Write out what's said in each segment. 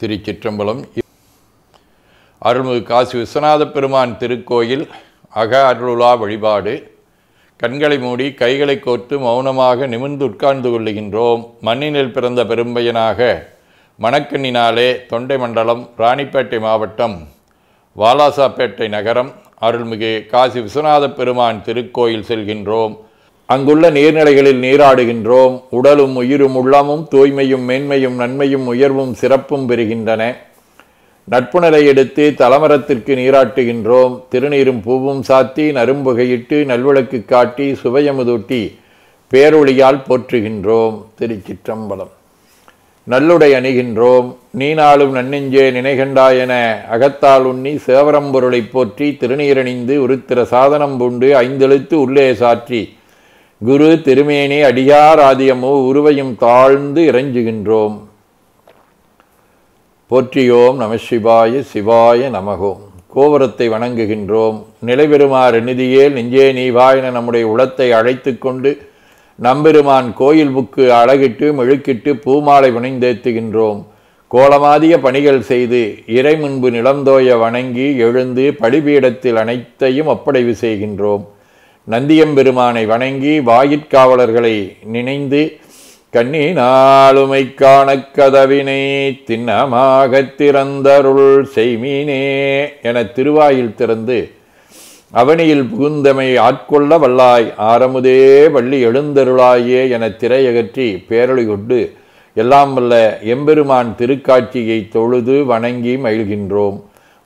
திருச்சிற்றம்பலம். அருள்மிகு காசி விஸ்வநாத பெருமான் திருக்கோயில் அக அருளுலா வழிபாடு. கண்களை மூடி கைகளை கோர்த்து மௌனமாக நிமிர்ந்து உட்கார்ந்து கொள்ளுகின்றோம். மண்ணினில் பிறந்த பெரும்பையனாக மணக்கண்ணினாலே தொண்டை மண்டலம், ராணிப்பேட்டை மாவட்டம், வாலாசாப்பேட்டை நகரம், அருள்மிகு காசி விஸ்வநாத பெருமான் திருக்கோயில் செல்கின்றோம். அங்குள்ள நீர்நிலைகளில் நீராடுகின்றோம். உடலும் உயிரும் உள்ளமும் தூய்மையும் மேன்மையும் நன்மையும் உயர்வும் சிறப்பும் பெறுகின்றன. நட்புணரை எடுத்து தலமரத்திற்கு நீராட்டுகின்றோம். திருநீரும் பூவும் சாத்தி நரும்புகையிட்டு நல்விளக்கு காட்டி சுவையமுதூட்டி பேரொளியால் போற்றுகின்றோம். திருச்சிற்றம்பலம். நல்லுடை அணிகின்றோம். நீனாலும் நன்னெஞ்சே நினைகண்டாயென அகத்தால் உண்ணி சேவரம்பொருளை போற்றி திருநீரணிந்து உருத்திர சாதனம் பூண்டு ஐந்தெழுத்து உள்ளே சாற்றி குரு திருமேனி அடியார் ஆதியமோ உருவையும் தாழ்ந்து இறைஞ்சுகின்றோம். போற்றியோம் நம சிவாய சிவாய நமகோம். கோபுரத்தை வணங்குகின்றோம். நிலைபெறுமாறு நிதியேல் நெஞ்சே நீவாயின நம்முடைய உளத்தை அழைத்து கொண்டு நம்பெருமான் கோயில் புக்கு அழகிட்டு மெழுக்கிட்டு பூமாலை வினைந்தேத்துகின்றோம். கோலமாதிய பணிகள் செய்து இறை முன்பு நிலந்தோய வணங்கி எழுந்து பலிபீடத்தில் அனைத்தையும் ஒப்படைவு செய்கின்றோம். நந்தியம்பெருமானை வணங்கி வாயிற்காவலர்களை நினைந்து கண்ணினாலுமை காண கதவினை திண்ணமாக திறந்தருள் செய்மீனே என திருவாயில் திறந்து அவனியில் புகுந்தமை ஆட்கொள்ள வல்லாய் ஆரமுதே வள்ளி எழுந்தருளாயே என திரையகற்றி பேரொளி கொண்டு எல்லாம் வல்ல எம்பெருமான் திருக்காட்சியை தொழுது வணங்கி மகிழ்கின்றோம்.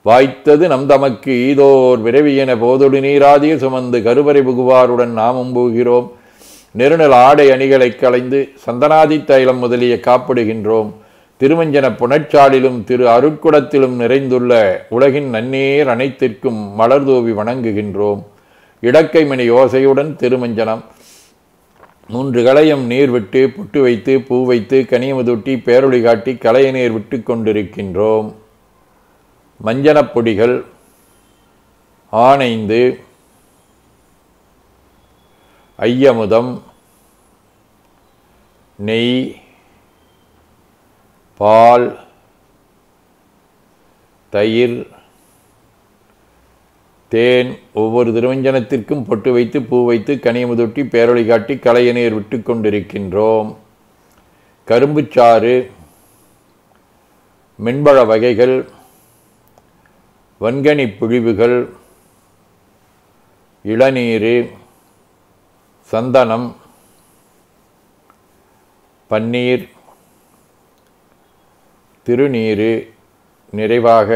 வாய்த்தது நம் தமக்கு ஈதோர் விரைவியென போதொடு நீராதிய சுமந்து கருவறை புகுவாருடன் நாமும் போகிறோம். நெருநல் ஆடை அணிகளை களைந்து சந்தனாதி தைலம் முதலிய காப்பிடுகின்றோம். திருமஞ்சன புனச்சாலிலும் திரு அருட்குடத்திலும் நிறைந்துள்ள உலகின் நன்னீர் அனைத்திற்கும் மலர்தூவி வணங்குகின்றோம். இடக்கைமணி யோசையுடன் திருமஞ்சனம் 3 களையம் நீர் விட்டு புட்டு வைத்து பூ வைத்து கனியமுதூட்டி பேரொளி காட்டி களைய நீர் விட்டு கொண்டிருக்கின்றோம். மஞ்சனப் பொடிகள் ஆனைந்து, ஐயமுதம், நெய், பால், தயிர், தேன், ஒவ்வொரு திருமஞ்சனத்திற்கும் பொட்டு வைத்து பூ வைத்து கனியமுதூட்டி பேரொளி காட்டி களைய நீர் விட்டு கொண்டிருக்கின்றோம். கரும்புச்சாறு, மென்பழ வகைகள், வன்கனி புழிவுகள், இளநீர், சந்தனம், பன்னீர், திருநீரு, நிறைவாக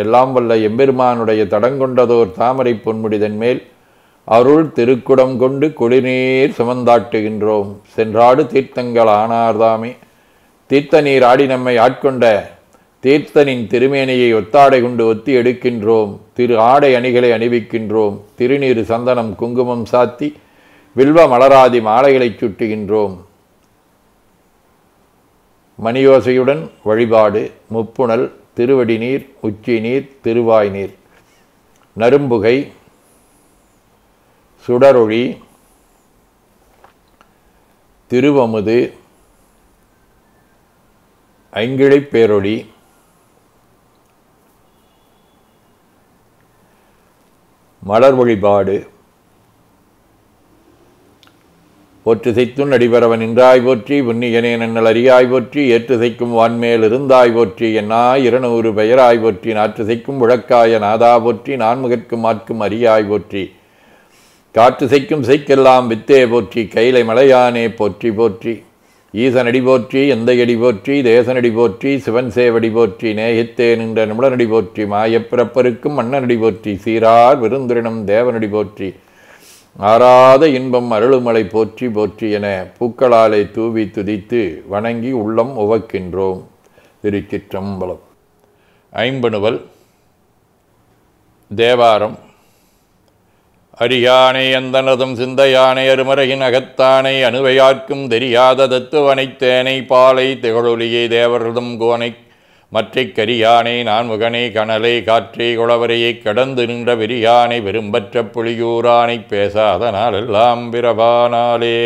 எல்லாம் வல்ல எம்பெருமானுடைய தடங்கொண்டதோர் தாமரை பொன்முடிதன் மேல் அருள் திருக்குடம் கொண்டு குளிர்நீர் சுமந்தாட்டுகின்றோம். சென்றாடு தீர்த்தங்கள் ஆனார்தாமே. தீர்த்த நீர் ஆடி நம்மை ஆட்கொண்ட தீர்த்தனின் திருமேனியை ஒத்தாடை கொண்டு ஒத்தி எடுக்கின்றோம். திரு ஆடை அணிகளை அணிவிக்கின்றோம். திருநீரு சந்தனம் குங்குமம் சாத்தி வில்வ மலராதி மாலைகளை சுட்டுகின்றோம். மணியோசையுடன் வழிபாடு. முப்புணல், திருவடி நீர், உச்சி நீர், திருவாய் நீர், நரும்புகை, சுடரொளி, திருவமுது, ஐங்கிழைப் பேரொளி, மலர் வழிபாடு. போற்றுசைத்துன் அடிபரவன் நின்றாய் போற்றி புண்ணியனே நன்னல் அறியாய் போற்றி ஏற்றுசைக்கும் வான்மேல் இருந்தாய் போற்றி என்னாய் 200 பெயராய் போற்றி நாற்றுசைக்கும் முழக்காய நாதா போற்றி நான்முகற்கும் ஆட்கும் அறியாய் போற்றி காற்றுசைக்கும் செய்க்கெல்லாம் வித்தே போற்றி கைலை மலையானே போற்றி போற்றி ஈசனடி போற்றி எந்தையடி போற்றி தேசனடி போற்றி சிவன் சேவடி போற்றி நேயத்தே நின்ற நிமிடனடி போற்றி மாயப்பிறப்பருக்கும் மன்னனடி போற்றி சீரார் விருந்திரினம் தேவனடி போற்றி ஆராத இன்பம் அருளுமலை போற்றி போற்றி என பூக்களாலை தூவி துதித்து வணங்கி உள்ளம் உவக்கின்றோம். திருச்சிற்றம்பலம். ஐம்பணுவல். தேவாரம். அரியானை அந்தனதும் சிந்தையானை அருமறையின் அகத்தானை அணுவையார்க்கும் தெரியாத தத்துவனைத்தேனை பாலை திகழொலியை தேவரதும் கோனை மற்றைக் கரியானை நான் முகனை கனலை காற்றை குளவரையை கடந்து நின்ற விரியானை விரும்பற்ற புலியூரானை பேசாத நாளெல்லாம் பிறவானாலே.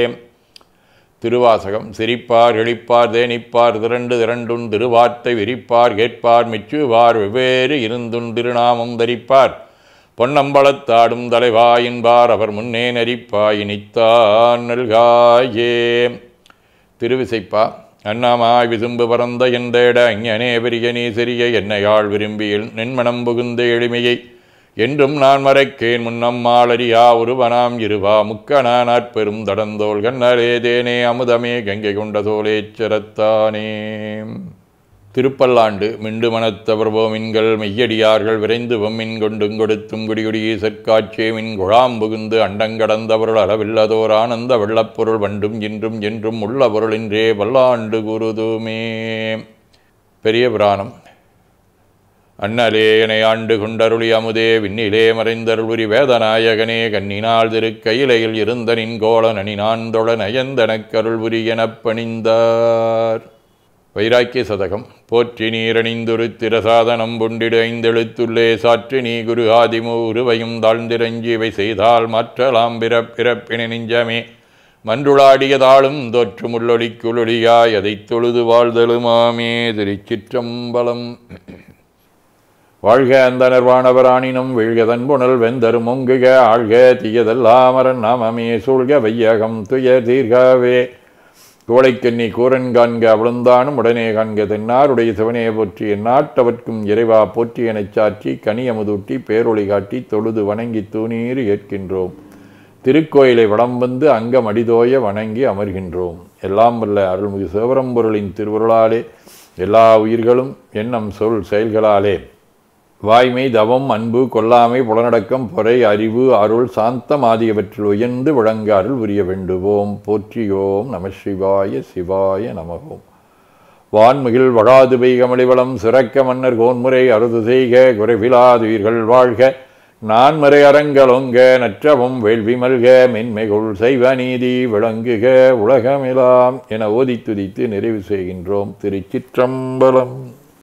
திருவாசகம். சிரிப்பார் எழிப்பார் தேனிப்பார் திரண்டு திரண்டுண் திருவார்த்தை விரிப்பார் கேட்பார் மிச்சுவார் வெவ்வேறு இருந்துண் திருநாமம் தரிப்பார் பொன்னம்பலத்தாடும் தலைவாயின்பார் அவர் முன்னே நரிப்பாய் இனித்தான் நல்காயே. திருவிசைப்பா. அண்ணாமாய் விசும்பு பறந்த எந்தேட அஞ்ஞனே பெரிய நீ சிறிய என்னையாள் விரும்பியில் நென்மனம் புகுந்த எளிமையை என்றும் நான் மறைக்கேன் முன்னம்மாளரியா ஒருவனாம் இருவா முக்கணானாற்பெரும் தடந்தோள் கண்ணரே தேனே அமுதமே கங்கை கொண்ட சோலேச்சரத்தானே. திருப்பல்லாண்டு. மிண்டு மனத்தவர் போமின்கள் மெய்யடியார்கள் விரைந்து பொம்மின் கொண்டும் கொடுத்தும் குடிகுடியீசற்காட்சியே மின் குழாம் புகுந்து அண்டங்கடந்தவருள் அளவில்லதோர் ஆனந்த வெள்ளப்பொருள் வண்டும் இன்றும் என்றும் உள்ள பொருளின்றே பல்லாண்டு குருதுமே. பெரிய புராணம். அண்ணலே எனை ஆண்டு கொண்டருளி அமுதே விண்ணிலே மறைந்தருள்புரி வேதநாயகனே கண்ணினால் திருக்கையிலையில் இருந்த நின் கோளன் அணினான் தொழ நயந்தனக்கருள்புரி எனப் பணிந்தார். வைராக்கிய சதகம். போற்றி நீரணிந்துரு திரசாதனம் புண்டிடு ஐந்தெழுத்துள்ளே சாற்றி நீ குரு ஆதிமு உருவையும் தாழ்ந்திரஞ்சி இவை செய்தால் மாற்றலாம் பிறப்பின நெஞ்சமே மன்றுளாடியதாளும் தோற்றுமுள்ளொளிக்குளொளியாய் அதைத் தொழுது வாழ்தலுமாமே. திருச்சிற்றம்பலம். வாழ்க அந்தனர் வானவராணினும் வீழ்கதன் புனல் வெந்தரும் ஒங்குக ஆழ்க தீயதல்லாமரன் நாமமே சூழ்க வையகம் துய தீர்காவே. கோளைக்கண்ணி கூரன் காண்க அவளுந்தானும் உடனே காண்க தென்னாருடைய சிவனையை போற்றி எந்நாட்டவர்க்கும் இறைவா போற்றி எனச் சாற்றி கனியமுதூட்டி பேரொளி காட்டி தொழுது வணங்கி தூணீர் ஏற்கின்றோம். திருக்கோயிலை வடம் வந்து அங்கம் அடிதோய வணங்கி அமர்கின்றோம். எல்லாம் வல்ல அருள்மிகு சிவபரம்பொருளின் திருவருளாலே எல்லா உயிர்களும் எண்ணம் சொல் செயல்களாலே வாய்மை தவம் அன்பு கொல்லாமை புலனடக்கம் பொறை அறிவு அருள் சாந்தம் ஆகியவற்றில் உயர்ந்து விளங்க அருள் புரிய வேண்டுவோம். போற்றியோம் நம சிவாய சிவாய நமகோம். வான்மிகில் வழாது பெய்கமளிவளம் சிறக்க மன்னர் கோன்முறை அறுது செய்க குறைவிலாதுயிர்கள் வாழ்க நான்மறை அரங்கலொங்க நற்றவும் வேள்வி மல்க மென்மைகுள் செய்வ நீதி விளங்குக உலகமெல்லாம் என ஓதித்துதித்து நிறைவு செய்கின்றோம். திருச்சிற்றம்பலம்.